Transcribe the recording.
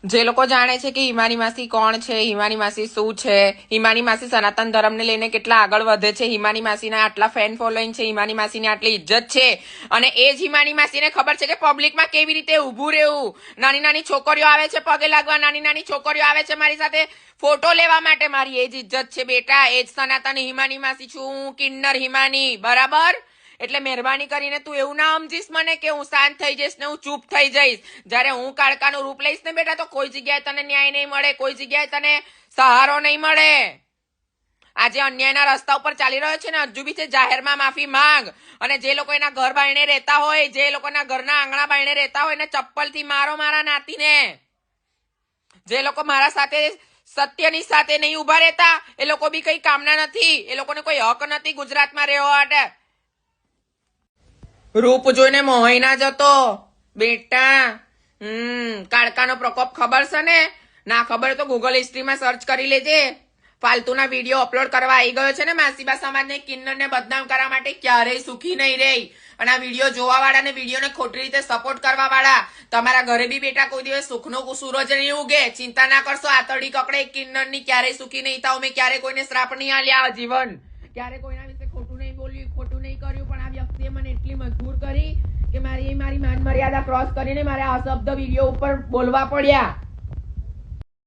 જે લોકો જાણે છે કે હિમાની માસી કોણ છે, હિમાની માસી શું છે, હિમાની માસી સનાતન ધર્મને લઈને કેટલા આગળ વધે છે, હિમાની માસીના આટલા ફેન ફોલોઈંગ છે, હિમાની માસીની આટલી ઇજ્જત છે, અને એ જ હિમાની માસીને ખબર છે કે પબ્લિકમાં કેવી રીતે ઊભું રહેવું. નાની નાની છોકરીઓ આવે છે પગે લાગવા, નાની નાની છોકરીઓ આવે છે મારી સાથે ફોટો લેવા માટે. મારી એ જ ઇજ્જત છે બેટા, એ જ સનાતન હિમાની માસી છું હું, કિન્નર હિમાની, બરાબર? એટલે મહેરબાની કરીને તું એવું ના સમજીશ મને કે હું શાંત થઈ જઈશ ને હું ચૂપ થઈ જઈશ. જયારે હું કાળકાનું રૂપ લઈશ ને બેટા, તો કોઈ જગ્યાએ તને ન્યાય નહીં મળે, કોઈ જગ્યાએ તને સહારો નહીં મળે. આજે અન્યાયના રસ્તા ઉપર ચાલી રહ્યો છે ને, હજુ બી છે, જાહેરમાં માફી માંગ. અને જે લોકો એના ઘર બાયણે રહેતા હોય, જે લોકોના ઘરના આંગણા બાયણે રહેતા હોય ને, ચપ્પલથી મારો મારા નાતીને. જે લોકો મારા સાથે સત્યની સાથે નહીં ઉભા રહેતા, એ લોકો બી કઈ કામના નથી, એ લોકોને કોઈ હક નથી ગુજરાતમાં રહેવા માટે. રૂપ જોઈને મોહાઈ ના જતો બેટા. કાળકાનો પ્રકોપ ખબર છે ને? ના ખબર તો ગૂગલ હિસ્ટ્રીમાં સર્ચ કરી લેજે. ફાલતુના વિડીયો અપલોડ કરવા આવી ગયો છે ને માસીબા સમાજને, કિન્નરને બદનામ કરવા માટે. ક્યારેય સુખી નહીં રહી. અને આ વિડીયો જોવા વાળા ને વિડીયોને ખોટી રીતે સપોર્ટ કરવા વાળા, તમારા ઘરે બી બેટા કોઈ દિવસ સુખનો સૂરજ નહીં ઉગે. ચિંતા ના કરશો, આતરડી કકડે કિન્નરની ક્યારેય સુખી નહીં થાવ. મેં ક્યારે કોઈને શ્રાપ નહીં આલ્યા જીવન, ક્યારે કોઈના વિશે ખોટું નહીં બોલ્યું, ખોટું નહીં કર્યું. પણ આ વ્યક્તિએ મને એટલી મજબૂર કરી કે મારી માન મર્યાદા ક્રોસ કરીને મારે આ શબ્દ વિડીયો ઉપર બોલવા પડ્યા.